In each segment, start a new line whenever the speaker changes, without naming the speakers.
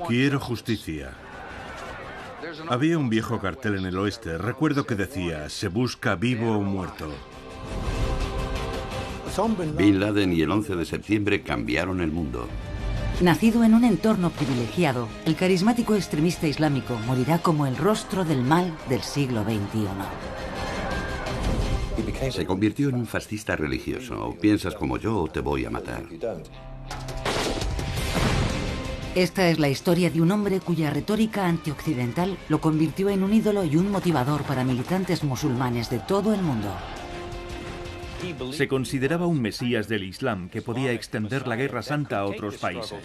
Quiero justicia. Había un viejo cartel en el oeste. Recuerdo que decía, se busca vivo o muerto.
Bin Laden y el 11 de septiembre cambiaron el mundo.
Nacido en un entorno privilegiado, el carismático extremista islámico morirá como el rostro del mal del siglo XXI.
Se convirtió en un fascista religioso. O piensas como yo o te voy a matar.
Esta es la historia de un hombre cuya retórica antioccidental lo convirtió en un ídolo y un motivador para militantes musulmanes de todo el mundo.
Se consideraba un mesías del Islam que podía extender la Guerra Santa a otros países.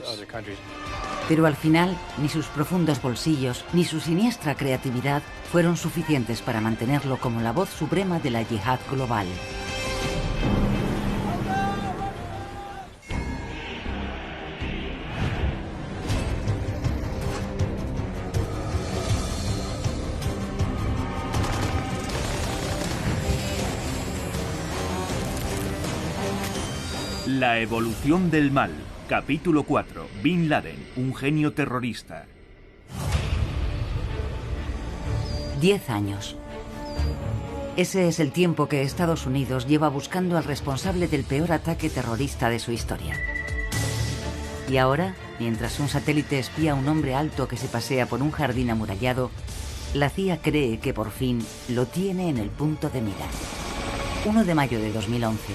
Pero al final, ni sus profundos bolsillos ni su siniestra creatividad fueron suficientes para mantenerlo como la voz suprema de la yihad global.
La evolución del mal. Capítulo 4. Bin Laden, un genio terrorista.
10 años. Ese es el tiempo que Estados Unidos lleva buscando al responsable del peor ataque terrorista de su historia. Y ahora, mientras un satélite espía a un hombre alto que se pasea por un jardín amurallado, la CIA cree que por fin lo tiene en el punto de mira. 1 de mayo de 2011.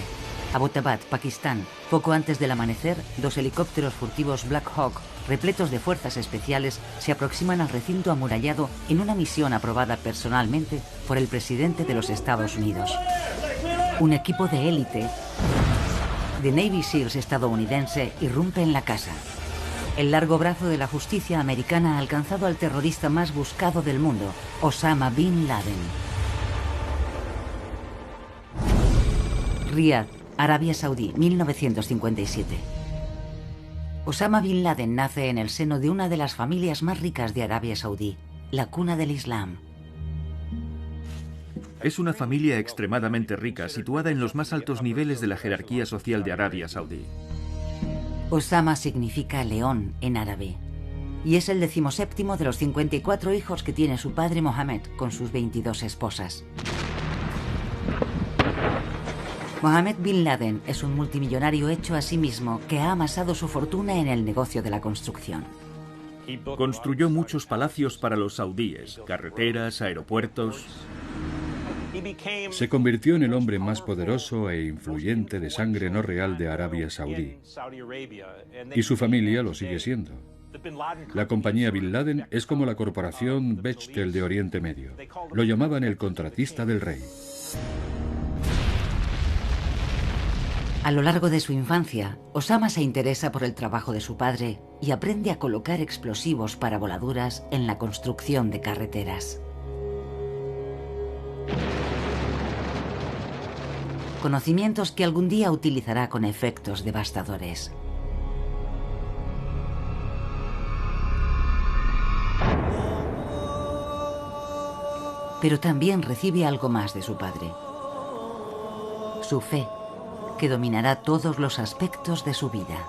Abbottabad, Pakistán. Poco antes del amanecer, 2 helicópteros furtivos Black Hawk, repletos de fuerzas especiales, se aproximan al recinto amurallado en una misión aprobada personalmente por el presidente de los Estados Unidos. Un equipo de élite de Navy SEALs estadounidense irrumpe en la casa. El largo brazo de la justicia americana ha alcanzado al terrorista más buscado del mundo, Osama Bin Laden. Riad, Arabia Saudí, 1957. Osama Bin Laden nace en el seno de una de las familias más ricas de Arabia Saudí, la cuna del Islam.
Es una familia extremadamente rica, situada en los más altos niveles de la jerarquía social de Arabia Saudí.
Osama significa león en árabe, y es el 17º de los 54 hijos que tiene su padre Mohammed con sus 22 esposas. Mohammed Bin Laden es un multimillonario hecho a sí mismo que ha amasado su fortuna en el negocio de la construcción.
Construyó muchos palacios para los saudíes, carreteras, aeropuertos.
Se convirtió en el hombre más poderoso e influyente de sangre no real de Arabia Saudí. Y su familia lo sigue siendo. La compañía Bin Laden es como la corporación Bechtel de Oriente Medio. Lo llamaban el contratista del rey.
A lo largo de su infancia, Osama se interesa por el trabajo de su padre y aprende a colocar explosivos para voladuras en la construcción de carreteras. Conocimientos que algún día utilizará con efectos devastadores. Pero también recibe algo más de su padre: su fe, que dominará todos los aspectos de su vida.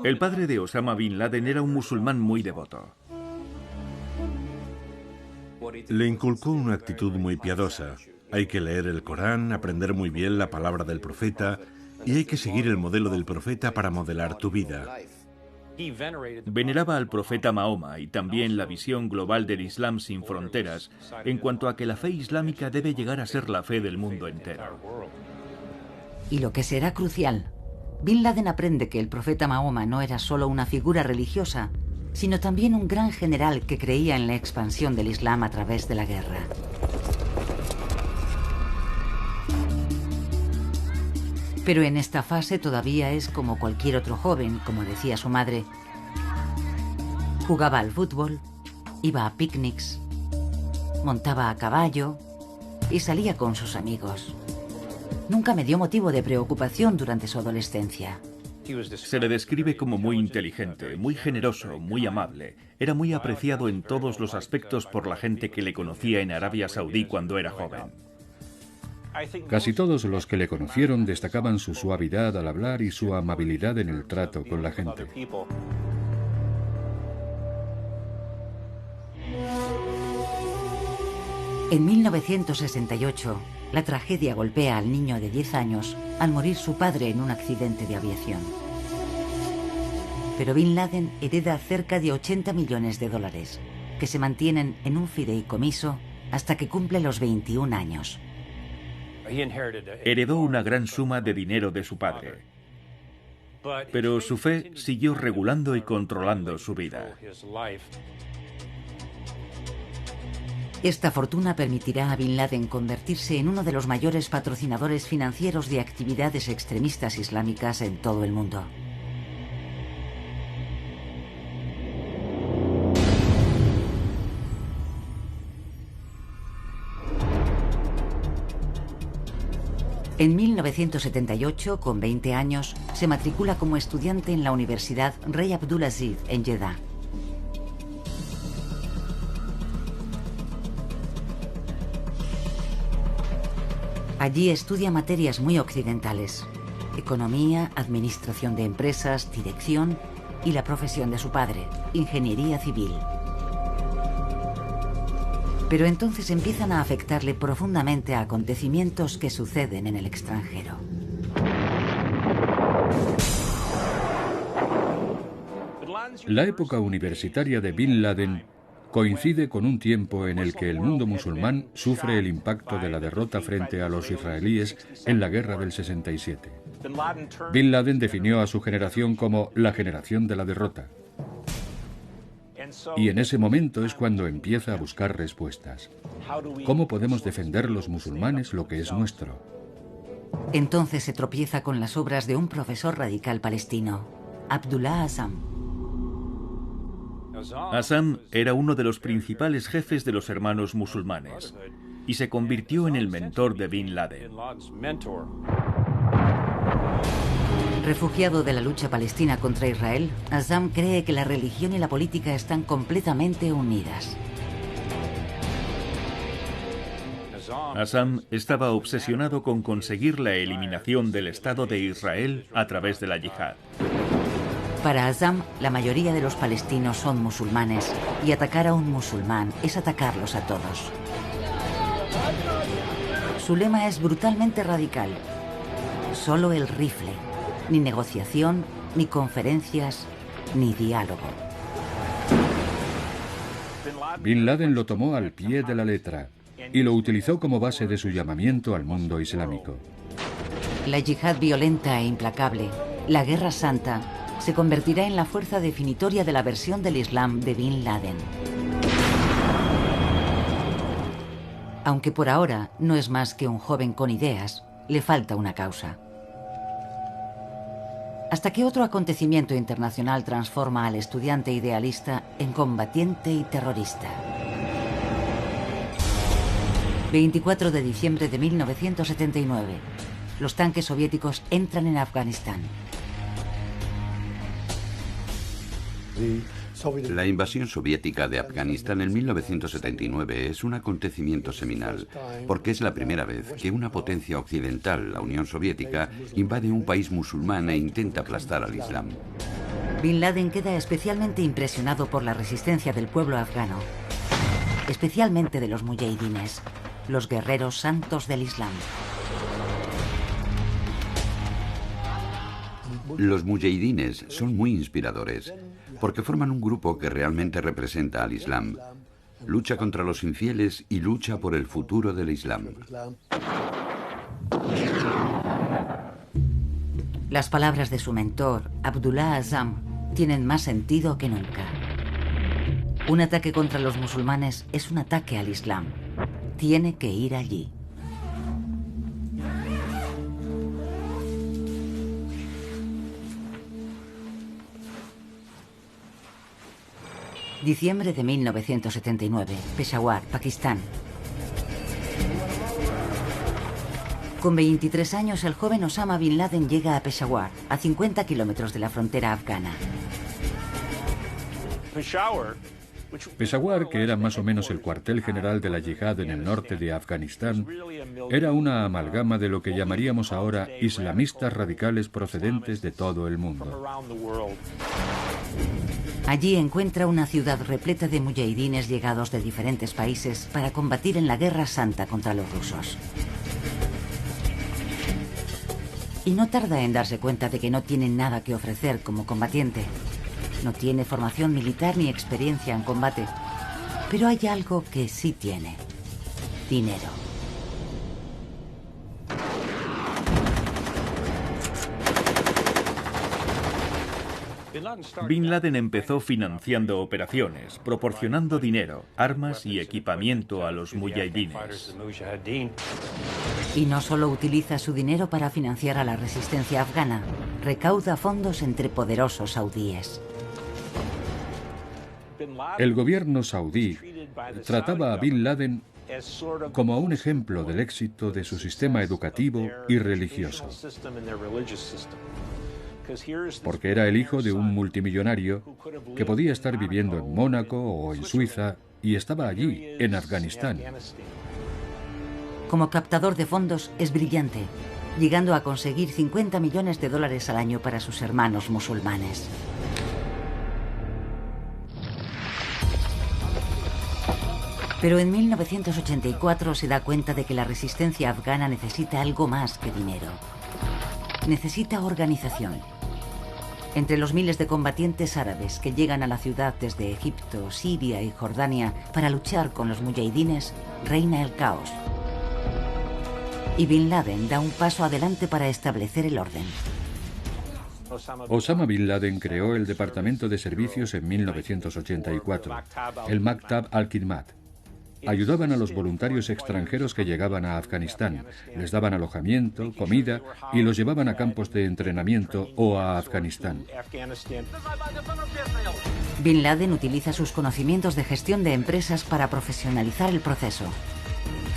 El padre de Osama Bin Laden era un musulmán muy devoto.
Le inculcó una actitud muy piadosa. Hay que leer el Corán, aprender muy bien la palabra del profeta, y hay que seguir el modelo del profeta para modelar tu vida.
Veneraba al profeta Mahoma y también la visión global del Islam sin fronteras, en cuanto a que la fe islámica debe llegar a ser la fe del mundo entero.
Y lo que será crucial, Bin Laden aprende que el profeta Mahoma no era solo una figura religiosa, sino también un gran general que creía en la expansión del Islam a través de la guerra. Pero en esta fase todavía es como cualquier otro joven, como decía su madre. Jugaba al fútbol, iba a picnics, montaba a caballo y salía con sus amigos. Nunca me dio motivo de preocupación durante su adolescencia.
Se le describe como muy inteligente, muy generoso, muy amable. Era muy apreciado en todos los aspectos por la gente que le conocía en Arabia Saudí cuando era joven.
Casi todos los que le conocieron destacaban su suavidad al hablar y su amabilidad en el trato con la gente.
En 1968, la tragedia golpea al niño de 10 años al morir su padre en un accidente de aviación. Pero Bin Laden hereda cerca de 80 millones de dólares, que se mantienen en un fideicomiso hasta que cumple los 21 años.
Heredó una gran suma de dinero de su padre, pero su fe siguió regulando y controlando su vida.
Esta fortuna permitirá a Bin Laden convertirse en uno de los mayores patrocinadores financieros de actividades extremistas islámicas en todo el mundo. En 1978, con 20 años, se matricula como estudiante en la Universidad Rey Abdulaziz en Jeddah. Allí estudia materias muy occidentales: economía, administración de empresas, dirección y la profesión de su padre, ingeniería civil. Pero entonces empiezan a afectarle profundamente a acontecimientos que suceden en el extranjero.
La época universitaria de Bin Laden coincide con un tiempo en el que el mundo musulmán sufre el impacto de la derrota frente a los israelíes en la guerra del 67. Bin Laden definió a su generación como la generación de la derrota. Y en ese momento es cuando empieza a buscar respuestas. ¿Cómo podemos defender los musulmanes lo que es nuestro?
Entonces se tropieza con las obras de un profesor radical palestino, Abdullah Azzam.
Azzam era uno de los principales jefes de los hermanos musulmanes y se convirtió en el mentor de Bin Laden.
Refugiado de la lucha palestina contra Israel, Azzam cree que la religión y la política están completamente unidas.
Azzam estaba obsesionado con conseguir la eliminación del Estado de Israel a través de la yihad.
Para Azzam, la mayoría de los palestinos son musulmanes y atacar a un musulmán es atacarlos a todos. Su lema es brutalmente radical: solo el rifle. Ni negociación, ni conferencias, ni diálogo.
Bin Laden lo tomó al pie de la letra y lo utilizó como base de su llamamiento al mundo islámico.
La yihad violenta e implacable, la guerra santa, se convertirá en la fuerza definitoria de la versión del Islam de Bin Laden. Aunque por ahora no es más que un joven con ideas, le falta una causa. Hasta que otro acontecimiento internacional transforma al estudiante idealista en combatiente y terrorista. 24 de diciembre de 1979. Los tanques soviéticos entran en Afganistán.
La invasión soviética de Afganistán en 1979 es un acontecimiento seminal, porque es la primera vez que una potencia occidental, la Unión Soviética, invade un país musulmán e intenta aplastar al Islam.
Bin Laden queda especialmente impresionado por la resistencia del pueblo afgano, especialmente de los mujahidines, los guerreros santos del Islam.
Los mujahidines son muy inspiradores, porque forman un grupo que realmente representa al Islam. Lucha contra los infieles y lucha por el futuro del Islam.
Las palabras de su mentor, Abdullah Azzam, tienen más sentido que nunca. Un ataque contra los musulmanes es un ataque al Islam. Tiene que ir allí. Diciembre de 1979, Peshawar, Pakistán. Con 23 años, el joven Osama Bin Laden llega a Peshawar, a 50 kilómetros de la frontera afgana.
Peshawar, que era más o menos el cuartel general de la yihad en el norte de Afganistán, era una amalgama de lo que llamaríamos ahora islamistas radicales procedentes de todo el mundo.
Allí encuentra una ciudad repleta de mujahidines llegados de diferentes países para combatir en la Guerra Santa contra los rusos. Y no tarda en darse cuenta de que no tiene nada que ofrecer como combatiente. No tiene formación militar ni experiencia en combate. Pero hay algo que sí tiene: dinero.
Bin Laden empezó financiando operaciones, proporcionando dinero, armas y equipamiento a los mujahidines.
Y no solo utiliza su dinero para financiar a la resistencia afgana, recauda fondos entre poderosos saudíes.
El gobierno saudí trataba a Bin Laden como un ejemplo del éxito de su sistema educativo y religioso, porque era el hijo de un multimillonario que podía estar viviendo en Mónaco o en Suiza y estaba allí, en Afganistán.
Como captador de fondos es brillante, llegando a conseguir $50 millones al año para sus hermanos musulmanes. Pero en 1984 se da cuenta de que la resistencia afgana necesita algo más que dinero. Necesita organización. Entre los miles de combatientes árabes que llegan a la ciudad desde Egipto, Siria y Jordania para luchar con los mujahidines, reina el caos. Y Bin Laden da un paso adelante para establecer el orden.
Osama Bin Laden creó el Departamento de Servicios en 1984, el Maktab al-Khidmat. Ayudaban a los voluntarios extranjeros que llegaban a Afganistán, les daban alojamiento, comida y los llevaban a campos de entrenamiento o a Afganistán.
Bin Laden utiliza sus conocimientos de gestión de empresas para profesionalizar el proceso.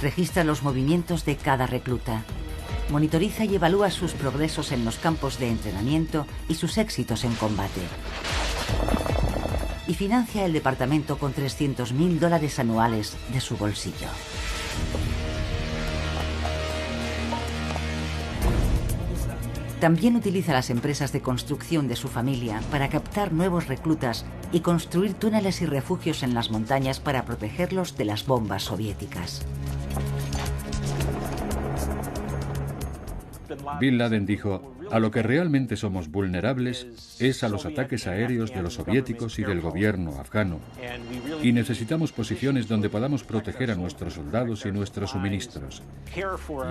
Registra los movimientos de cada recluta. Monitoriza y evalúa sus progresos en los campos de entrenamiento y sus éxitos en combate. Y financia el departamento con $300.000 anuales de su bolsillo. También utiliza las empresas de construcción de su familia para captar nuevos reclutas y construir túneles y refugios en las montañas para protegerlos de las bombas soviéticas.
Bin Laden dijo: a lo que realmente somos vulnerables es a los ataques aéreos de los soviéticos y del gobierno afgano. Y necesitamos posiciones donde podamos proteger a nuestros soldados y nuestros suministros.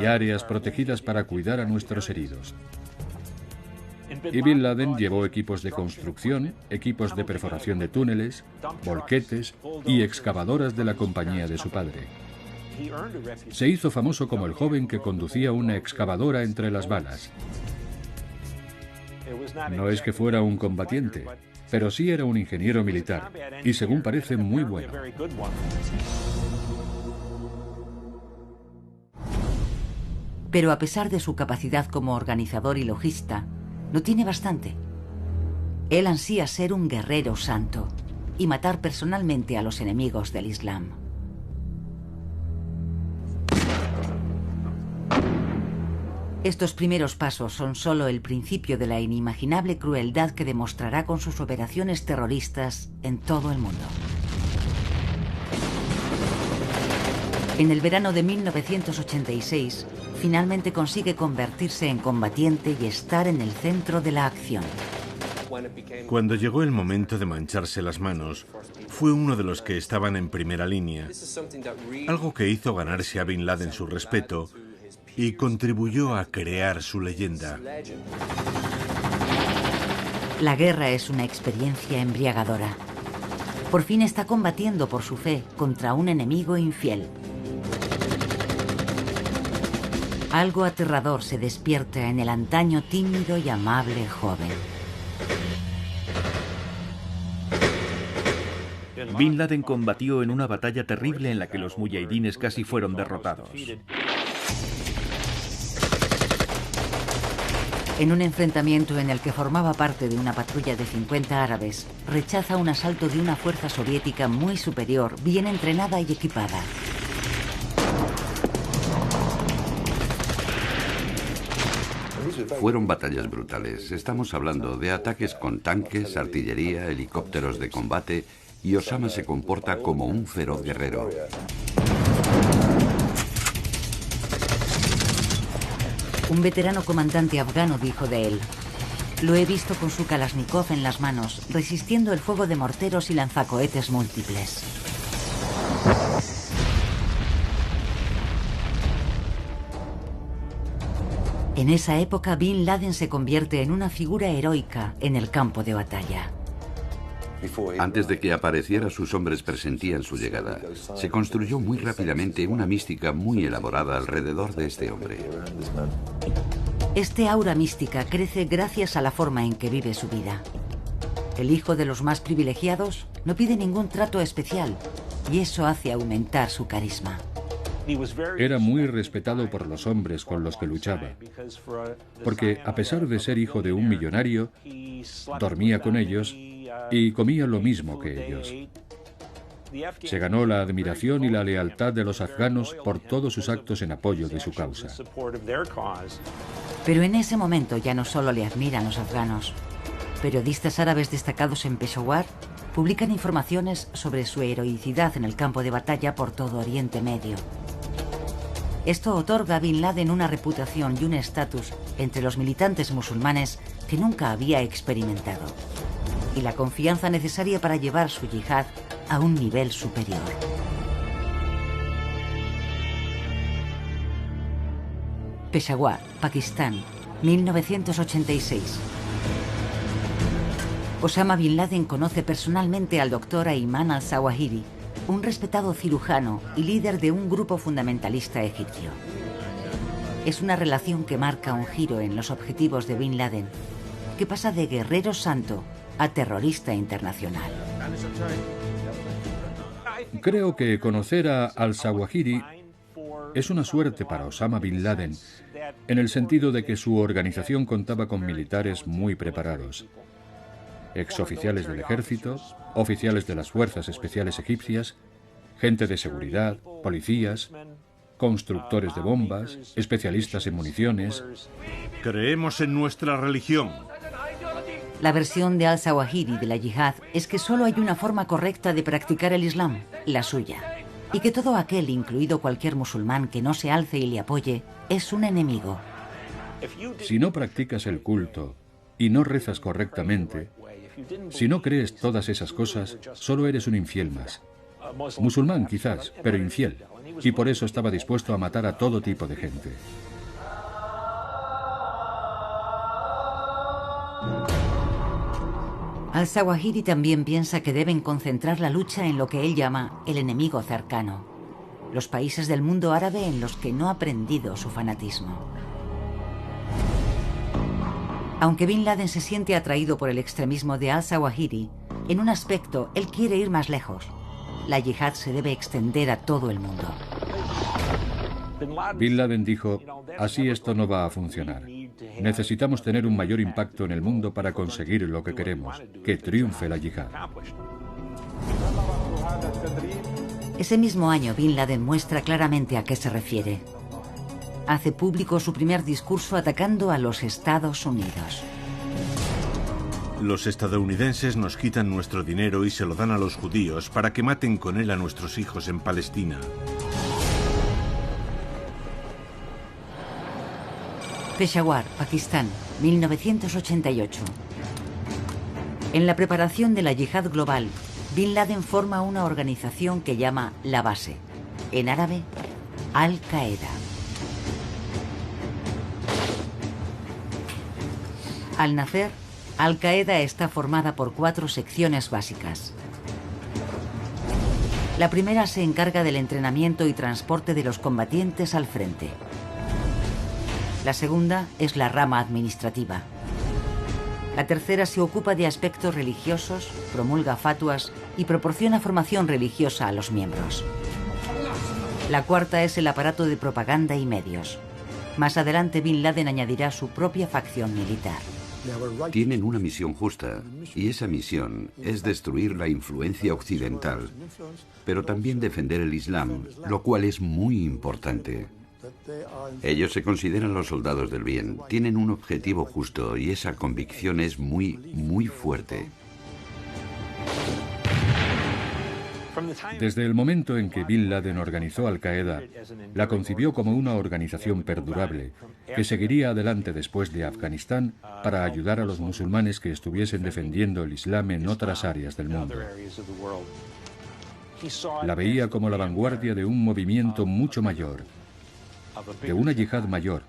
Y áreas protegidas para cuidar a nuestros heridos. Y Bin Laden llevó equipos de construcción, equipos de perforación de túneles, volquetes y excavadoras de la compañía de su padre. Se hizo famoso como el joven que conducía una excavadora entre las balas. No es que fuera un combatiente, pero sí era un ingeniero militar, y según parece muy bueno.
Pero a pesar de su capacidad como organizador y logista, no tiene bastante. Él ansía ser un guerrero santo y matar personalmente a los enemigos del Islam. Estos primeros pasos son solo el principio de la inimaginable crueldad que demostrará con sus operaciones terroristas en todo el mundo. En el verano de 1986, finalmente consigue convertirse en combatiente y estar en el centro de la acción.
Cuando llegó el momento de mancharse las manos, fue uno de los que estaban en primera línea, algo que hizo ganarse a Bin Laden su respeto y contribuyó a crear su leyenda.
La guerra es una experiencia embriagadora. Por fin está combatiendo por su fe contra un enemigo infiel. Algo aterrador se despierta en el antaño tímido y amable joven.
Bin Laden combatió en una batalla terrible en la que los mujahidines casi fueron derrotados.
En un enfrentamiento en el que formaba parte de una patrulla de 50 árabes, rechaza un asalto de una fuerza soviética muy superior, bien entrenada y equipada.
Fueron batallas brutales. Estamos hablando de ataques con tanques, artillería, helicópteros de combate, y Osama se comporta como un feroz guerrero.
Un veterano comandante afgano dijo de él: lo he visto con su Kalashnikov en las manos, resistiendo el fuego de morteros y lanzacohetes múltiples. En esa época, Bin Laden se convierte en una figura heroica en el campo de batalla.
Antes de que apareciera, sus hombres presentían su llegada. Se construyó muy rápidamente una mística muy elaborada alrededor de este hombre.
Este aura mística crece gracias a la forma en que vive su vida. El hijo de los más privilegiados no pide ningún trato especial, y eso hace aumentar su carisma.
Era muy respetado por los hombres con los que luchaba, porque a pesar de ser hijo de un millonario, dormía con ellos y comía lo mismo que ellos. Se ganó la admiración y la lealtad de los afganos por todos sus actos en apoyo de su causa.
Pero en ese momento ya no solo le admiran los afganos. Periodistas árabes destacados en Peshawar publican informaciones sobre su heroicidad en el campo de batalla por todo Oriente Medio. Esto otorga a Bin Laden una reputación y un estatus entre los militantes musulmanes que nunca había experimentado, y la confianza necesaria para llevar su yihad a un nivel superior. Peshawar, Pakistán, 1986. Osama Bin Laden conoce personalmente al doctor Ayman al-Zawahiri, un respetado cirujano y líder de un grupo fundamentalista egipcio. Es una relación que marca un giro en los objetivos de Bin Laden, que pasa de guerrero santo a terrorista internacional.
Creo que conocer a al-Zawahiri es una suerte para Osama Bin Laden, en el sentido de que su organización contaba con militares muy preparados. Exoficiales del ejército, oficiales de las fuerzas especiales egipcias, gente de seguridad, policías, constructores de bombas, especialistas en municiones.
Creemos en nuestra religión.
La versión de al-Zawahiri de la yihad es que solo hay una forma correcta de practicar el Islam, la suya, y que todo aquel, incluido cualquier musulmán que no se alce y le apoye, es un enemigo.
Si no practicas el culto y no rezas correctamente, si no crees todas esas cosas, solo eres un infiel más. Musulmán quizás, pero infiel, y por eso estaba dispuesto a matar a todo tipo de gente.
Al-Zawahiri también piensa que deben concentrar la lucha en lo que él llama el enemigo cercano, los países del mundo árabe en los que no ha aprendido su fanatismo. Aunque Bin Laden se siente atraído por el extremismo de al-Zawahiri, en un aspecto él quiere ir más lejos. La yihad se debe extender a todo el mundo.
Bin Laden dijo: así esto no va a funcionar. Necesitamos tener un mayor impacto en el mundo para conseguir lo que queremos, que triunfe la yihad.
Ese mismo año, Bin Laden muestra claramente a qué se refiere. Hace público su primer discurso atacando a los Estados Unidos.
Los estadounidenses nos quitan nuestro dinero y se lo dan a los judíos para que maten con él a nuestros hijos en Palestina.
Peshawar, Pakistán, 1988. En la preparación de la yihad global, Bin Laden forma una organización que llama La Base, en árabe, Al-Qaeda. Al nacer, Al-Qaeda está formada por 4 secciones básicas. La primera se encarga del entrenamiento y transporte de los combatientes al frente. La segunda es la rama administrativa. La tercera se ocupa de aspectos religiosos, promulga fatuas y proporciona formación religiosa a los miembros. La cuarta es el aparato de propaganda y medios. Más adelante, Bin Laden añadirá su propia facción militar.
Tienen una misión justa, y esa misión es destruir la influencia occidental, pero también defender el Islam, lo cual es muy importante. Ellos se consideran los soldados del bien, tienen un objetivo justo y esa convicción es muy, muy fuerte.
Desde el momento en que Bin Laden organizó Al-Qaeda, la concibió como una organización perdurable que seguiría adelante después de Afganistán para ayudar a los musulmanes que estuviesen defendiendo el Islam en otras áreas del mundo. La veía como la vanguardia de un movimiento mucho mayor, de una yihad mayor,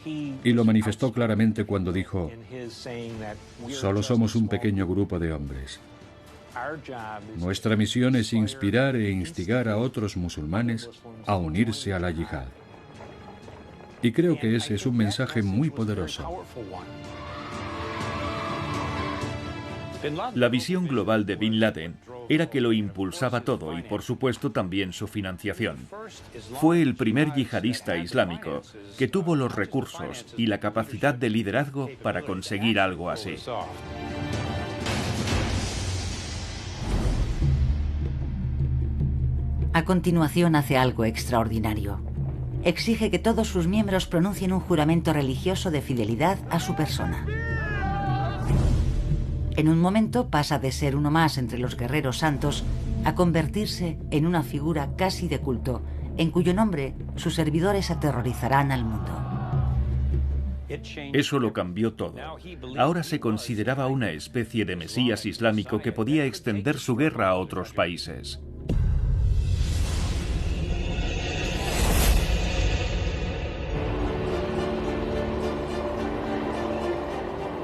y lo manifestó claramente cuando dijo: solo somos un pequeño grupo de hombres. Nuestra misión es inspirar e instigar a otros musulmanes a unirse a la yihad. Y creo que ese es un mensaje muy poderoso.
La visión global de Bin Laden era que lo impulsaba todo y, por supuesto, también su financiación. Fue el primer yihadista islámico que tuvo los recursos y la capacidad de liderazgo para conseguir algo así.
A continuación hace algo extraordinario. Exige que todos sus miembros pronuncien un juramento religioso de fidelidad a su persona. En un momento pasa de ser uno más entre los guerreros santos a convertirse en una figura casi de culto, en cuyo nombre sus servidores aterrorizarán al mundo.
Eso lo cambió todo. Ahora se consideraba una especie de mesías islámico que podía extender su guerra a otros países.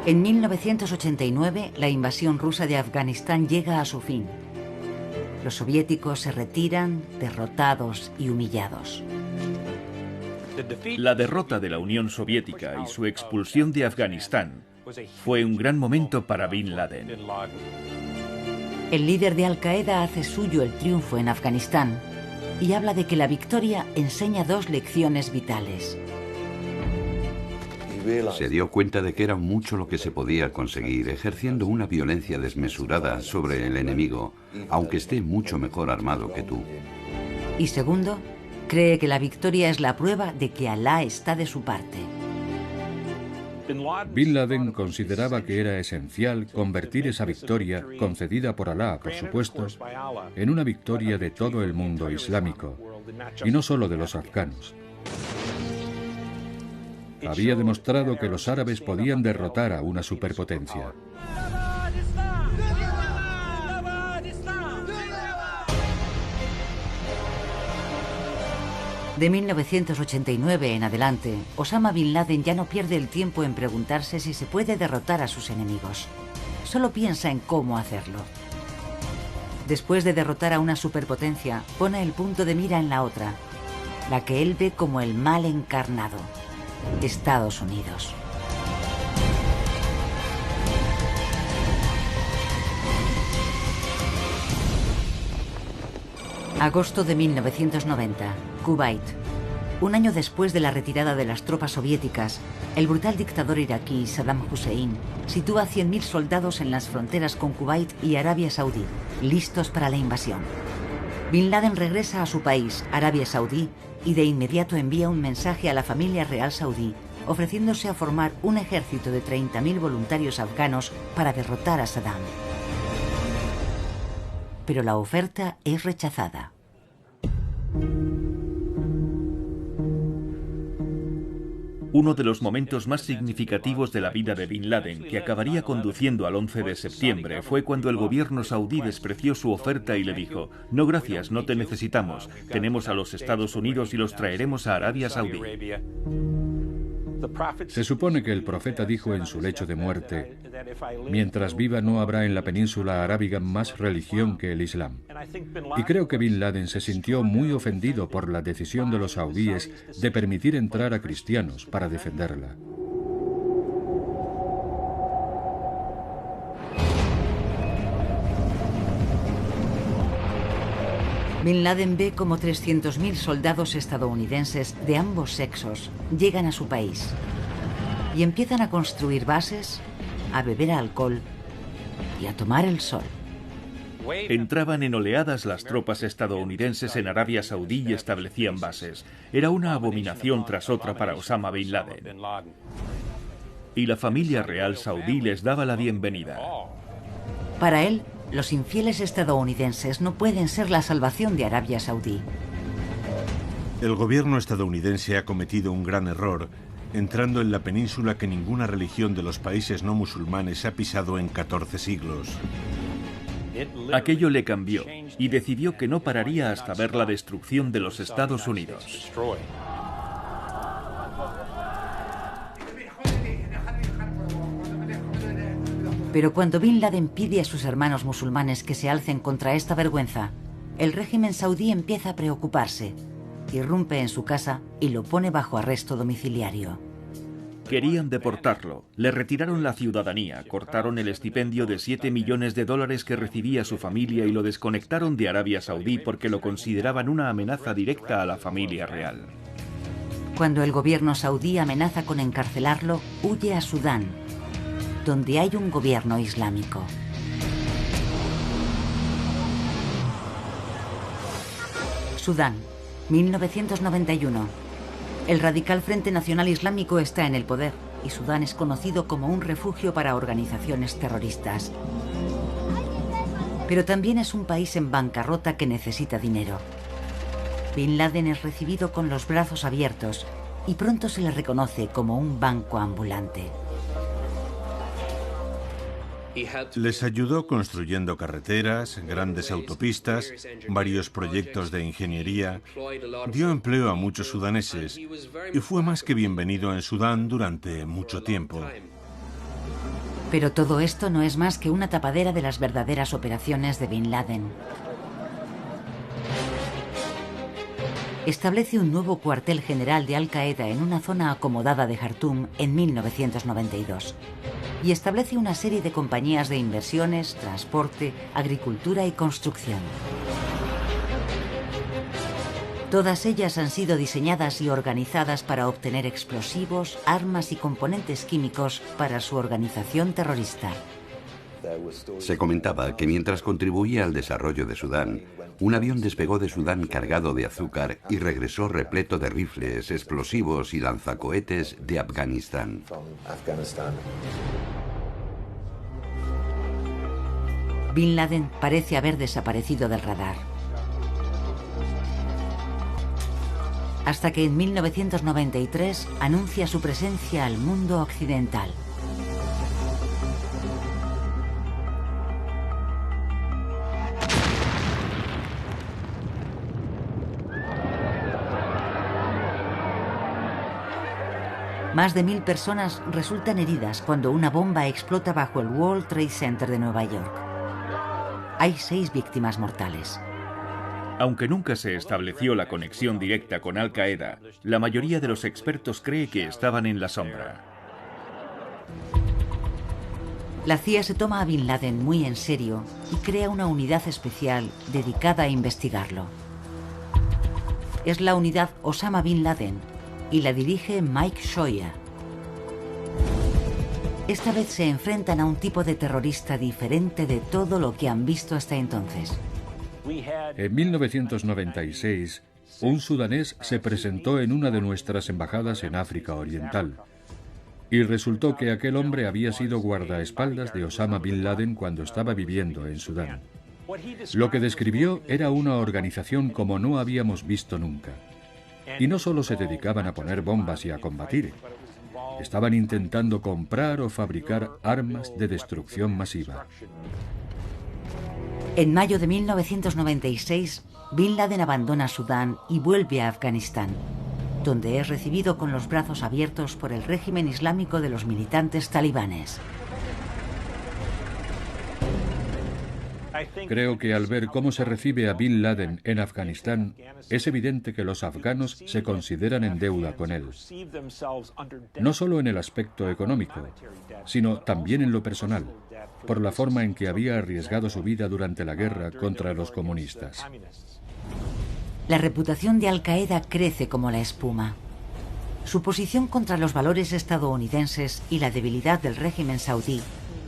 En 1989, la invasión rusa de Afganistán llega a su fin. Los soviéticos se retiran, derrotados y humillados.
La derrota de la Unión Soviética y su expulsión de Afganistán fue un gran momento para Bin Laden.
El líder de Al-Qaeda hace suyo el triunfo en Afganistán y habla de que la victoria enseña dos lecciones vitales.
Se dio cuenta de que era mucho lo que se podía conseguir ejerciendo una violencia desmesurada sobre el enemigo, aunque esté mucho mejor armado que tú.
Y segundo, cree que la victoria es la prueba de que Alá está de su parte.
Bin Laden consideraba que era esencial convertir esa victoria, concedida por Alá, por supuesto, en una victoria de todo el mundo islámico, y no solo de los afganos. Había demostrado que los árabes podían derrotar a una superpotencia.
De 1989 en adelante, Osama Bin Laden ya no pierde el tiempo en preguntarse si se puede derrotar a sus enemigos. Solo piensa en cómo hacerlo. Después de derrotar a una superpotencia, pone el punto de mira en la otra, la que él ve como el mal encarnado: Estados Unidos. Agosto de 1990, Kuwait. Un año después de la retirada de las tropas soviéticas, el brutal dictador iraquí Saddam Hussein sitúa 100.000 soldados en las fronteras con Kuwait y Arabia Saudí, listos para la invasión. Bin Laden regresa a su país, Arabia Saudí, y de inmediato envía un mensaje a la familia real saudí, ofreciéndose a formar un ejército de 30.000 voluntarios afganos para derrotar a Saddam. Pero la oferta es rechazada.
Uno de los momentos más significativos de la vida de Bin Laden, que acabaría conduciendo al 11 de septiembre, fue cuando el gobierno saudí despreció su oferta y le dijo: no gracias, no te necesitamos, tenemos a los Estados Unidos y los traeremos a Arabia Saudí.
Se supone que el profeta dijo en su lecho de muerte: mientras viva no habrá en la península arábiga más religión que el Islam. Y creo que Bin Laden se sintió muy ofendido por la decisión de los saudíes de permitir entrar a cristianos para defenderla.
Bin Laden ve cómo 300.000 soldados estadounidenses de ambos sexos llegan a su país y empiezan a construir bases, a beber alcohol y a tomar el sol.
Entraban en oleadas las tropas estadounidenses en Arabia Saudí y establecían bases. Era una abominación tras otra para Osama Bin Laden. Y la familia real saudí les daba la bienvenida.
Para él, los infieles estadounidenses no pueden ser la salvación de Arabia Saudí.
El gobierno estadounidense ha cometido un gran error entrando en la península que ninguna religión de los países no musulmanes ha pisado en 14 siglos.
Aquello le cambió y decidió que no pararía hasta ver la destrucción de los Estados Unidos.
Pero cuando Bin Laden pide a sus hermanos musulmanes que se alcen contra esta vergüenza, el régimen saudí empieza a preocuparse, irrumpe en su casa y lo pone bajo arresto domiciliario.
Querían deportarlo, le retiraron la ciudadanía, cortaron el estipendio de $7 millones que recibía su familia y lo desconectaron de Arabia Saudí porque lo consideraban una amenaza directa a la familia real.
Cuando el gobierno saudí amenaza con encarcelarlo, huye a Sudán, donde hay un gobierno islámico. Sudán, 1991. El radical Frente Nacional Islámico está en el poder y Sudán es conocido como un refugio para organizaciones terroristas. Pero también es un país en bancarrota que necesita dinero. Bin Laden es recibido con los brazos abiertos y pronto se le reconoce como un banco ambulante.
Les ayudó construyendo carreteras, grandes autopistas, varios proyectos de ingeniería, dio empleo a muchos sudaneses y fue más que bienvenido en Sudán durante mucho tiempo.
Pero todo esto no es más que una tapadera de las verdaderas operaciones de Bin Laden. Establece un nuevo cuartel general de Al-Qaeda en una zona acomodada de Jartum en 1992. Y establece una serie de compañías de inversiones, transporte, agricultura y construcción. Todas ellas han sido diseñadas y organizadas para obtener explosivos, armas y componentes químicos para su organización terrorista.
Se comentaba que mientras contribuía al desarrollo de Sudán, un avión despegó de Sudán cargado de azúcar y regresó repleto de rifles, explosivos y lanzacohetes de Afganistán.
Bin Laden parece haber desaparecido del radar. Hasta que en 1993 anuncia su presencia al mundo occidental. Más de 1000 personas resultan heridas cuando una bomba explota bajo el World Trade Center de Nueva York. Hay 6 víctimas mortales.
Aunque nunca se estableció la conexión directa con Al-Qaeda, la mayoría de los expertos cree que estaban en la sombra.
La CIA se toma a Bin Laden muy en serio y crea una unidad especial dedicada a investigarlo. Es la unidad Osama Bin Laden y la dirige Mike Shoya. Esta vez se enfrentan a un tipo de terrorista diferente de todo lo que han visto hasta entonces.
En 1996, un sudanés se presentó en una de nuestras embajadas en África Oriental y resultó que aquel hombre había sido guardaespaldas de Osama Bin Laden cuando estaba viviendo en Sudán. Lo que describió era una organización como no habíamos visto nunca. Y no solo se dedicaban a poner bombas y a combatir, estaban intentando comprar o fabricar armas de destrucción masiva.
En mayo de 1996, Bin Laden abandona Sudán y vuelve a Afganistán, donde es recibido con los brazos abiertos por el régimen islámico de los militantes talibanes.
Creo que al ver cómo se recibe a Bin Laden en Afganistán, es evidente que los afganos se consideran en deuda con él. No solo en el aspecto económico, sino también en lo personal, por la forma en que había arriesgado su vida durante la guerra contra los comunistas.
La reputación de Al Qaeda crece como la espuma. Su posición contra los valores estadounidenses y la debilidad del régimen saudí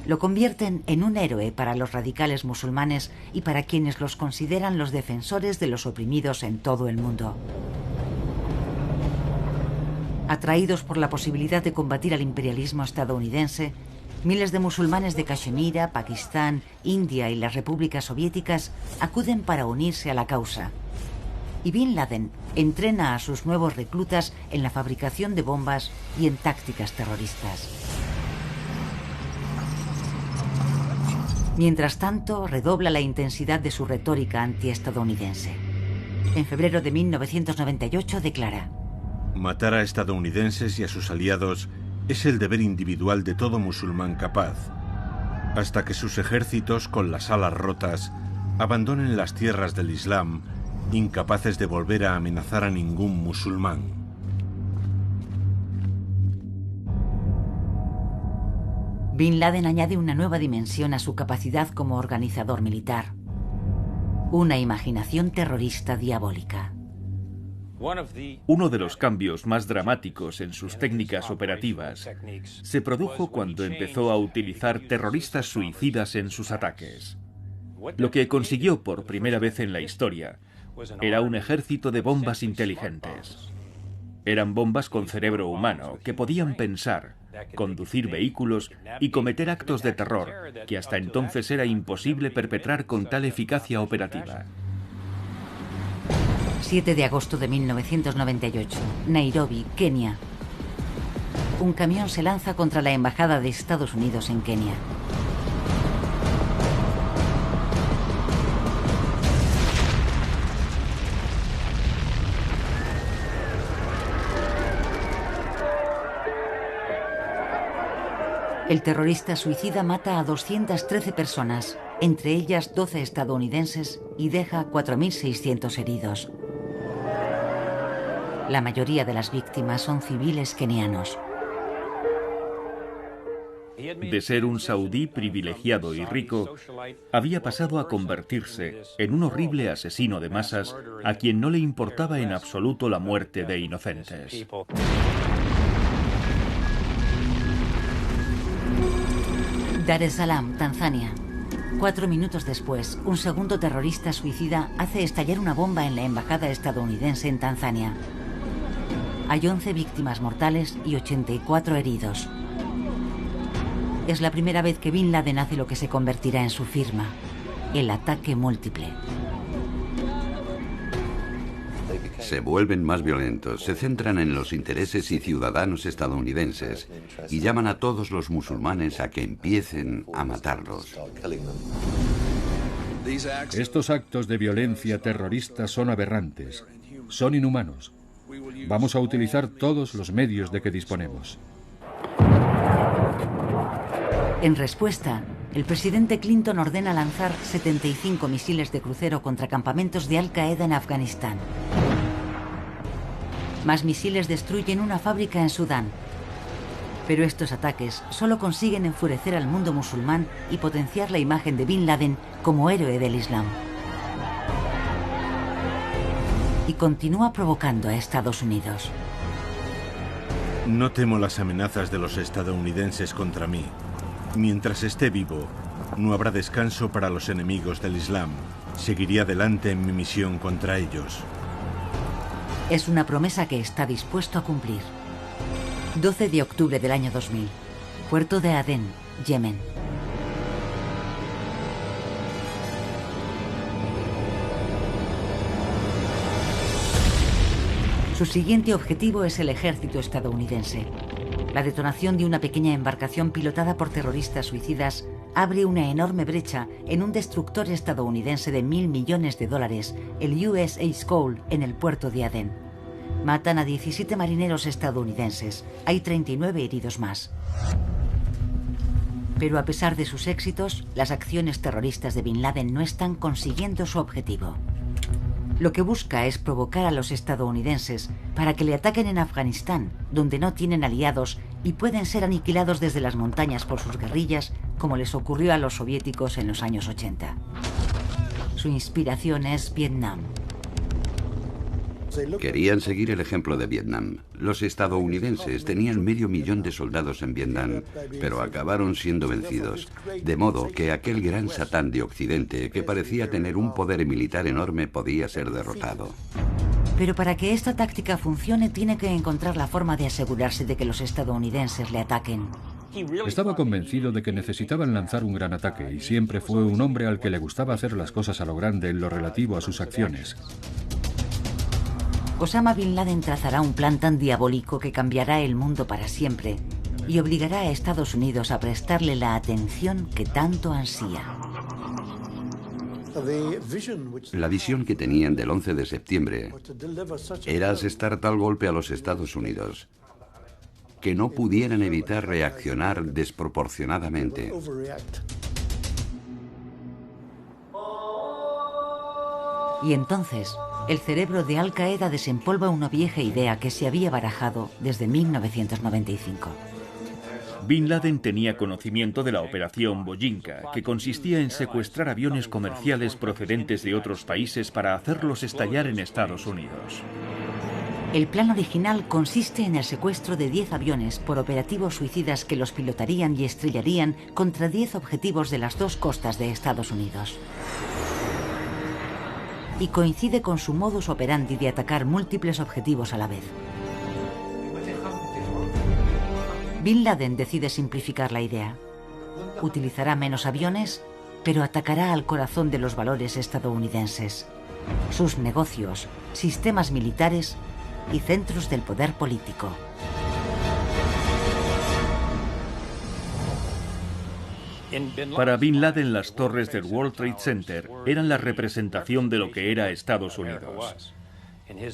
lo convierten en un héroe para los radicales musulmanes y para quienes los consideran los defensores de los oprimidos en todo el mundo. Atraídos por la posibilidad de combatir al imperialismo estadounidense, miles de musulmanes de Cachemira, Pakistán, India y las repúblicas soviéticas acuden para unirse a la causa. Y Bin Laden entrena a sus nuevos reclutas en la fabricación de bombas y en tácticas terroristas. Mientras tanto, redobla la intensidad de su retórica antiestadounidense. En febrero de 1998 declara:
matar a estadounidenses y a sus aliados es el deber individual de todo musulmán capaz, hasta que sus ejércitos, con las alas rotas, abandonen las tierras del Islam, incapaces de volver a amenazar a ningún musulmán.
Bin Laden añade una nueva dimensión a su capacidad como organizador militar. Una imaginación terrorista diabólica.
Uno de los cambios más dramáticos en sus técnicas operativas se produjo cuando empezó a utilizar terroristas suicidas en sus ataques. Lo que consiguió por primera vez en la historia era un ejército de bombas inteligentes. Eran bombas con cerebro humano que podían pensar, conducir vehículos y cometer actos de terror que hasta entonces era imposible perpetrar con tal eficacia operativa.
7 de agosto de 1998, Nairobi, Kenia. Un camión se lanza contra la embajada de Estados Unidos en Kenia. El terrorista suicida mata a 213 personas, entre ellas 12 estadounidenses, y deja 4.600 heridos. La mayoría de las víctimas son civiles kenianos.
De ser un saudí privilegiado y rico, había pasado a convertirse en un horrible asesino de masas a quien no le importaba en absoluto la muerte de inocentes.
Dar es Salaam, Tanzania. 4 minutos después, un segundo terrorista suicida hace estallar una bomba en la embajada estadounidense en Tanzania. Hay 11 víctimas mortales y 84 heridos. Es la primera vez que Bin Laden hace lo que se convertirá en su firma: el ataque múltiple.
Se vuelven más violentos, se centran en los intereses y ciudadanos estadounidenses y llaman a todos los musulmanes a que empiecen a matarlos.
Estos actos de violencia terrorista son aberrantes, son inhumanos. Vamos a utilizar todos los medios de que disponemos.
En respuesta, el presidente Clinton ordena lanzar 75 misiles de crucero contra campamentos de Al Qaeda en Afganistán. Más misiles destruyen una fábrica en Sudán. Pero estos ataques solo consiguen enfurecer al mundo musulmán y potenciar la imagen de Bin Laden como héroe del Islam. Y continúa provocando a Estados Unidos.
No temo las amenazas de los estadounidenses contra mí. Mientras esté vivo, no habrá descanso para los enemigos del Islam. Seguiré adelante en mi misión contra ellos.
Es una promesa que está dispuesto a cumplir. 12 de octubre del año 2000. Puerto de Adén, Yemen. Su siguiente objetivo es el ejército estadounidense. La detonación de una pequeña embarcación pilotada por terroristas suicidas abre una enorme brecha en un destructor estadounidense de $1.000 millones, el USS Cole, en el puerto de Adén. Matan a 17 marineros estadounidenses. Hay 39 heridos más. Pero a pesar de sus éxitos, las acciones terroristas de Bin Laden no están consiguiendo su objetivo. Lo que busca es provocar a los estadounidenses para que le ataquen en Afganistán, donde no tienen aliados y pueden ser aniquilados desde las montañas por sus guerrillas, como les ocurrió a los soviéticos en los años 80. Su inspiración es Vietnam.
Querían seguir el ejemplo de Vietnam. Los estadounidenses tenían 500.000 de soldados en Vietnam, pero acabaron siendo vencidos. De modo que aquel gran Satán de Occidente, que parecía tener un poder militar enorme, podía ser derrotado.
Pero para que esta táctica funcione, tiene que encontrar la forma de asegurarse de que los estadounidenses le ataquen.
Estaba convencido de que necesitaban lanzar un gran ataque y siempre fue un hombre al que le gustaba hacer las cosas a lo grande en lo relativo a sus acciones.
Osama Bin Laden trazará un plan tan diabólico que cambiará el mundo para siempre y obligará a Estados Unidos a prestarle la atención que tanto ansía.
La visión que tenían del 11 de septiembre era asestar tal golpe a los Estados Unidos que no pudieran evitar reaccionar desproporcionadamente.
Y entonces, el cerebro de Al Qaeda desempolva una vieja idea que se había barajado desde 1995.
Bin Laden tenía conocimiento de la operación Bojinka, que consistía en secuestrar aviones comerciales procedentes de otros países para hacerlos estallar en Estados Unidos.
El plan original consiste en el secuestro de 10 aviones por operativos suicidas que los pilotarían y estrellarían contra 10 objetivos de las dos costas de Estados Unidos. Y coincide con su modus operandi de atacar múltiples objetivos a la vez. Bin Laden decide simplificar la idea. Utilizará menos aviones, pero atacará al corazón de los valores estadounidenses: sus negocios, sistemas militares y centros del poder político.
Para Bin Laden, las torres del World Trade Center eran la representación de lo que era Estados Unidos.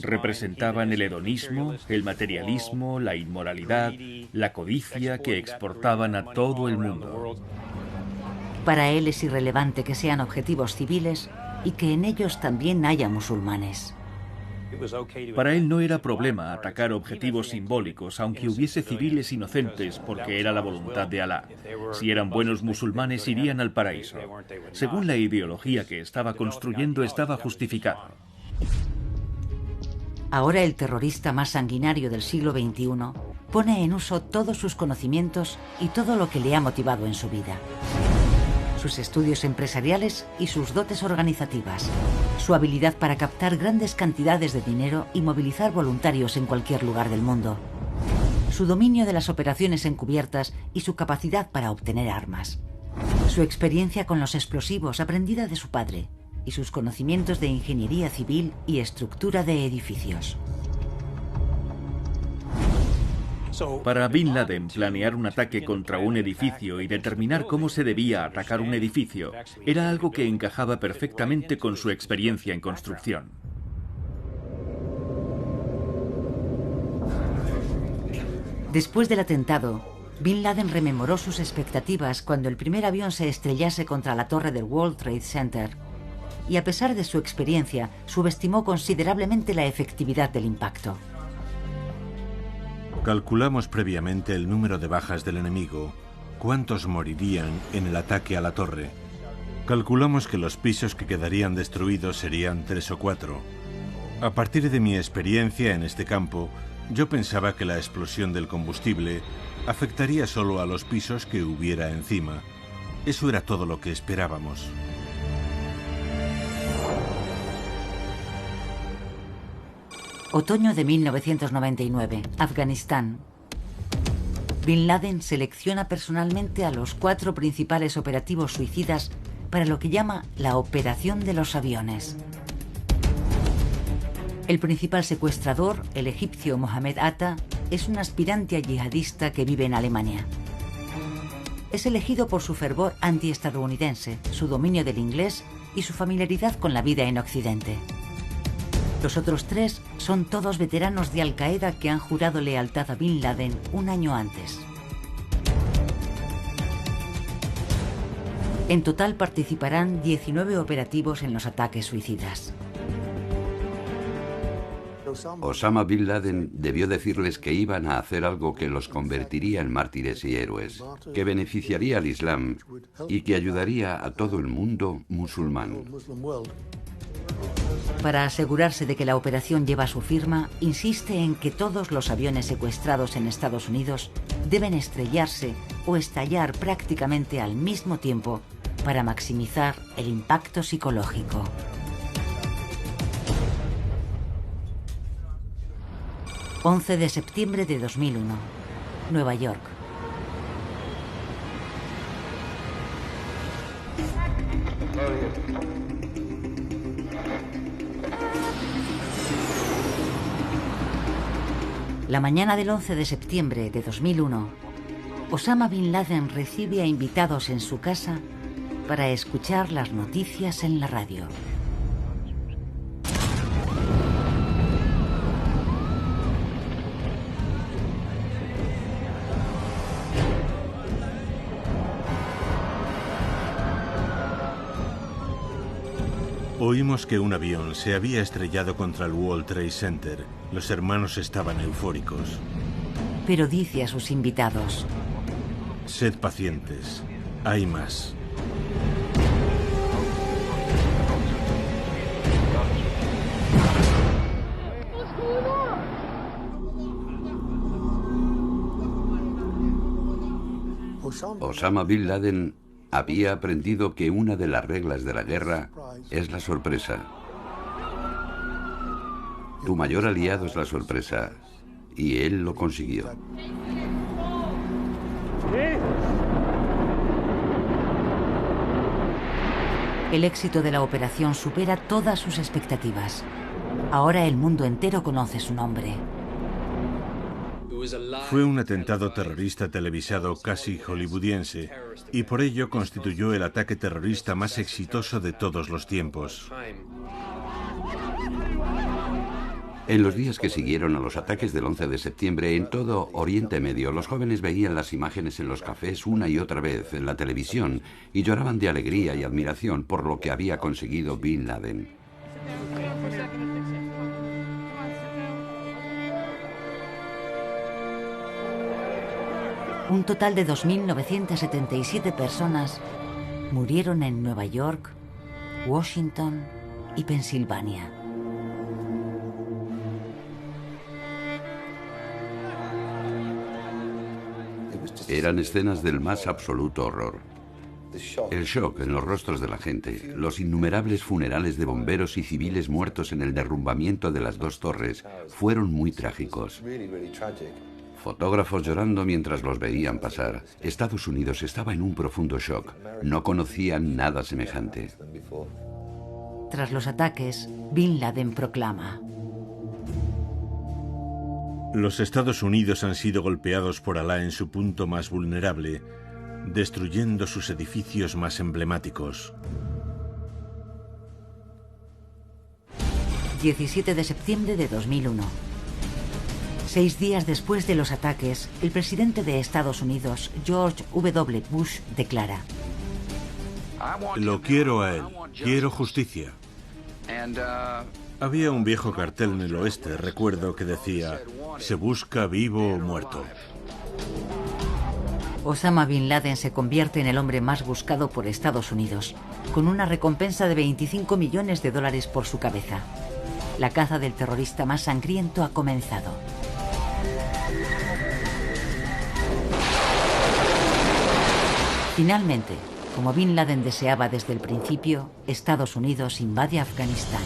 Representaban el hedonismo, el materialismo, la inmoralidad, la codicia que exportaban a todo el mundo.
Para él es irrelevante que sean objetivos civiles y que en ellos también haya musulmanes.
Para él no era problema atacar objetivos simbólicos, aunque hubiese civiles inocentes, porque era la voluntad de Alá. Si eran buenos musulmanes, irían al paraíso. Según la ideología que estaba construyendo, estaba justificado.
Ahora el terrorista más sanguinario del siglo XXI pone en uso todos sus conocimientos y todo lo que le ha motivado en su vida. Sus estudios empresariales y sus dotes organizativas. Su habilidad para captar grandes cantidades de dinero y movilizar voluntarios en cualquier lugar del mundo. Su dominio de las operaciones encubiertas y su capacidad para obtener armas. Su experiencia con los explosivos aprendida de su padre y sus conocimientos de ingeniería civil y estructura de edificios.
Para Bin Laden, planear un ataque contra un edificio y determinar cómo se debía atacar un edificio era algo que encajaba perfectamente con su experiencia en construcción.
Después del atentado, Bin Laden rememoró sus expectativas cuando el primer avión se estrellase contra la torre del World Trade Center, y a pesar de su experiencia, subestimó considerablemente la efectividad del impacto.
Calculamos previamente el número de bajas del enemigo, cuántos morirían en el ataque a la torre. Calculamos que los pisos que quedarían destruidos serían 3 o 4. A partir de mi experiencia en este campo, yo pensaba que la explosión del combustible afectaría solo a los pisos que hubiera encima. Eso era todo lo que esperábamos.
Otoño de 1999, Afganistán. Bin Laden selecciona personalmente a los 4 principales operativos suicidas para lo que llama la Operación de los Aviones. El principal secuestrador, el egipcio Mohamed Atta, es un aspirante a yihadista que vive en Alemania. Es elegido por su fervor antiestadounidense, su dominio del inglés y su familiaridad con la vida en Occidente. Los otros 3 son todos veteranos de Al Qaeda que han jurado lealtad a Bin Laden un año antes. En total participarán 19 operativos en los ataques suicidas.
Osama Bin Laden debió decirles que iban a hacer algo que los convertiría en mártires y héroes, que beneficiaría al Islam y que ayudaría a todo el mundo musulmán.
Para asegurarse de que la operación lleva su firma, insiste en que todos los aviones secuestrados en Estados Unidos deben estrellarse o estallar prácticamente al mismo tiempo para maximizar el impacto psicológico. ...11 de septiembre de 2001... Nueva York. La mañana del 11 de septiembre de 2001, Osama Bin Laden recibe a invitados en su casa para escuchar las noticias en la radio.
Oímos que un avión se había estrellado contra el World Trade Center. Los hermanos estaban eufóricos.
Pero dice a sus invitados:
sed pacientes, hay más.
Osama Bin Laden había aprendido que una de las reglas de la guerra es la sorpresa. Tu mayor aliado es la sorpresa, y él lo consiguió.
El éxito de la operación supera todas sus expectativas. Ahora el mundo entero conoce su nombre.
Fue un atentado terrorista televisado casi hollywoodiense y por ello constituyó el ataque terrorista más exitoso de todos los tiempos.
En los días que siguieron a los ataques del 11 de septiembre en todo Oriente Medio, los jóvenes veían las imágenes en los cafés una y otra vez en la televisión y lloraban de alegría y admiración por lo que había conseguido Bin Laden.
Un total de 2.977 personas murieron en Nueva York, Washington y Pensilvania.
Eran escenas del más absoluto horror. El shock en los rostros de la gente, los innumerables funerales de bomberos y civiles muertos en el derrumbamiento de las dos torres fueron muy trágicos. Fotógrafos llorando mientras los veían pasar. Estados Unidos estaba en un profundo shock. No conocían nada semejante.
Tras los ataques, Bin Laden proclama:
los Estados Unidos han sido golpeados por Alá en su punto más vulnerable, destruyendo sus edificios más emblemáticos.
17 de septiembre de 2001. 6 días después de los ataques, el presidente de Estados Unidos, George W. Bush, declara:
lo quiero a él, quiero justicia. Había un viejo cartel en el oeste, recuerdo, que decía: se busca vivo o muerto.
Osama Bin Laden se convierte en el hombre más buscado por Estados Unidos, con una recompensa de $25 millones por su cabeza. La caza del terrorista más sangriento ha comenzado. Finalmente, como Bin Laden deseaba desde el principio, Estados Unidos invade Afganistán.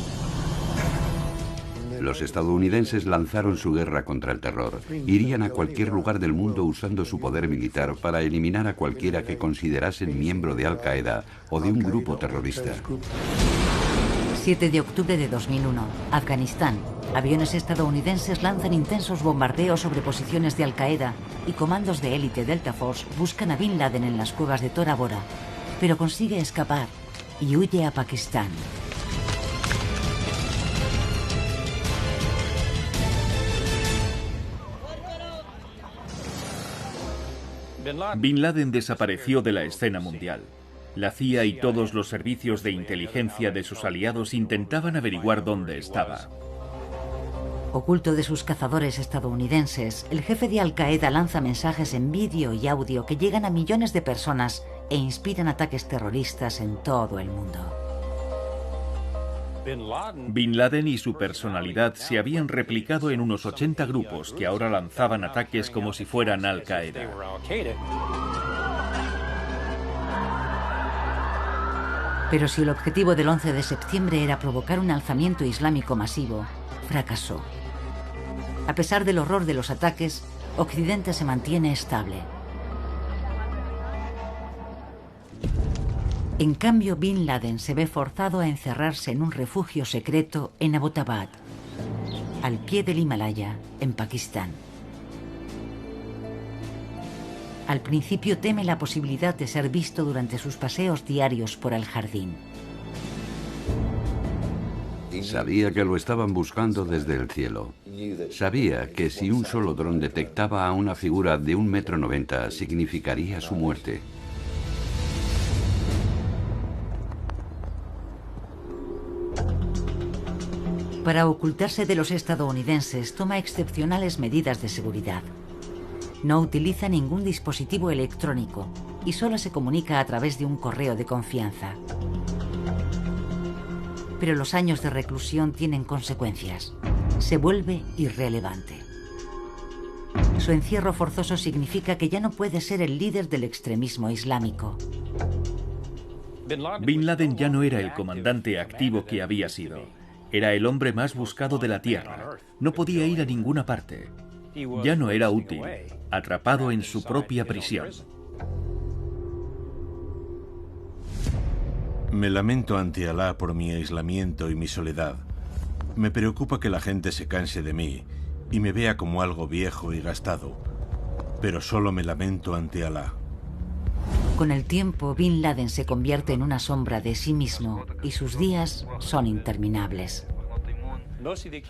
Los estadounidenses lanzaron su guerra contra el terror. Irían a cualquier lugar del mundo usando su poder militar para eliminar a cualquiera que considerasen miembro de Al-Qaeda o de un grupo terrorista.
7 de octubre de 2001, Afganistán. Aviones estadounidenses lanzan intensos bombardeos sobre posiciones de Al-Qaeda y comandos de élite Delta Force buscan a Bin Laden en las cuevas de Tora Bora, pero consigue escapar y huye a Pakistán.
Bin Laden desapareció de la escena mundial. La CIA y todos los servicios de inteligencia de sus aliados intentaban averiguar dónde estaba.
Oculto de sus cazadores estadounidenses, el jefe de Al-Qaeda lanza mensajes en vídeo y audio que llegan a millones de personas e inspiran ataques terroristas en todo el mundo.
Bin Laden y su personalidad se habían replicado en unos 80 grupos que ahora lanzaban ataques como si fueran Al-Qaeda.
Pero si el objetivo del 11 de septiembre era provocar un alzamiento islámico masivo, fracasó. A pesar del horror de los ataques, Occidente se mantiene estable. En cambio, Bin Laden se ve forzado a encerrarse en un refugio secreto en Abbottabad, al pie del Himalaya, en Pakistán. Al principio teme la posibilidad de ser visto durante sus paseos diarios por el jardín.
Sabía que lo estaban buscando desde el cielo. Sabía que si un solo dron detectaba a una figura de 1,90 m, significaría su muerte.
Para ocultarse de los estadounidenses, toma excepcionales medidas de seguridad. No utiliza ningún dispositivo electrónico y solo se comunica a través de un correo de confianza. Pero los años de reclusión tienen consecuencias. Se vuelve irrelevante. Su encierro forzoso significa que ya no puede ser el líder del extremismo islámico.
Bin Laden ya no era el comandante activo que había sido. Era el hombre más buscado de la Tierra. No podía ir a ninguna parte. Ya no era útil, atrapado en su propia prisión.
Me lamento ante Alá por mi aislamiento y mi soledad. Me preocupa que la gente se canse de mí y me vea como algo viejo y gastado. Pero solo me lamento ante Alá.
Con el tiempo, Bin Laden se convierte en una sombra de sí mismo y sus días son interminables.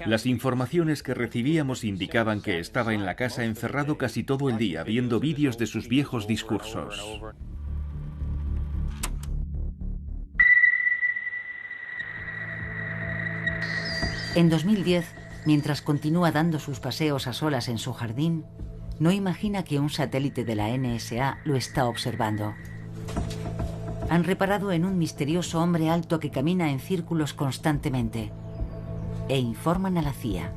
Las informaciones que recibíamos indicaban que estaba en la casa encerrado casi todo el día viendo vídeos de sus viejos discursos.
En 2010, mientras continúa dando sus paseos a solas en su jardín, no imagina que un satélite de la NSA lo está observando. Han reparado en un misterioso hombre alto que camina en círculos constantemente e informan a la CIA.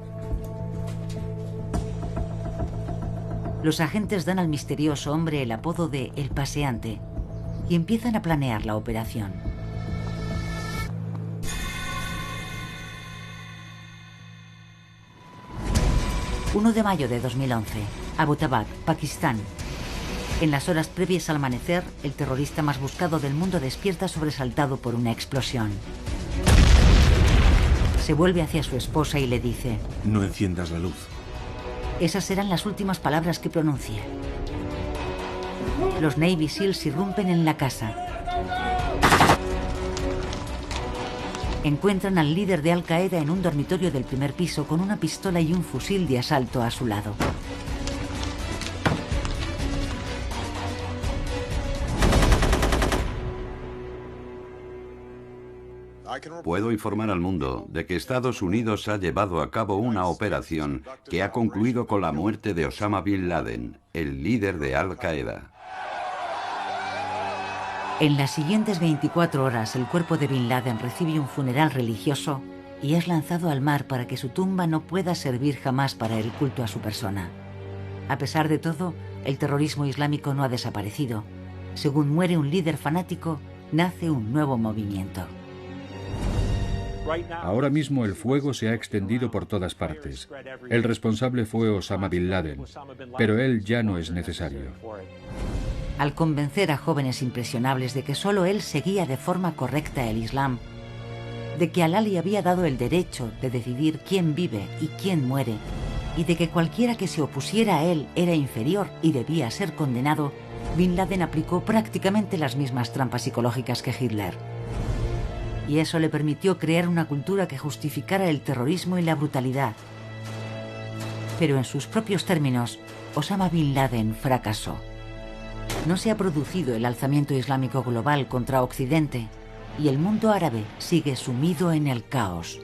Los agentes dan al misterioso hombre el apodo de El Paseante y empiezan a planear la operación. ...1 de mayo de 2011, Abbottabad, Pakistán. En las horas previas al amanecer, el terrorista más buscado del mundo despierta sobresaltado por una explosión. Se vuelve hacia su esposa y le dice:
No enciendas la luz.
Esas serán las últimas palabras que pronuncie. Los Navy SEALs irrumpen en la casa. Encuentran al líder de Al-Qaeda en un dormitorio del primer piso con una pistola y un fusil de asalto a su lado.
Puedo informar al mundo de que Estados Unidos ha llevado a cabo una operación que ha concluido con la muerte de Osama Bin Laden, el líder de Al-Qaeda.
En las siguientes 24 horas, el cuerpo de Bin Laden recibe un funeral religioso y es lanzado al mar para que su tumba no pueda servir jamás para el culto a su persona. A pesar de todo, el terrorismo islámico no ha desaparecido. Según muere un líder fanático, nace un nuevo movimiento.
Ahora mismo el fuego se ha extendido por todas partes. El responsable fue Osama Bin Laden, pero él ya no es necesario.
Al convencer a jóvenes impresionables de que solo él seguía de forma correcta el Islam, de que Alá le había dado el derecho de decidir quién vive y quién muere, y de que cualquiera que se opusiera a él era inferior y debía ser condenado, Bin Laden aplicó prácticamente las mismas trampas psicológicas que Hitler. Y eso le permitió crear una cultura que justificara el terrorismo y la brutalidad. Pero en sus propios términos, Osama Bin Laden fracasó. No se ha producido el alzamiento islámico global contra Occidente y el mundo árabe sigue sumido en el caos.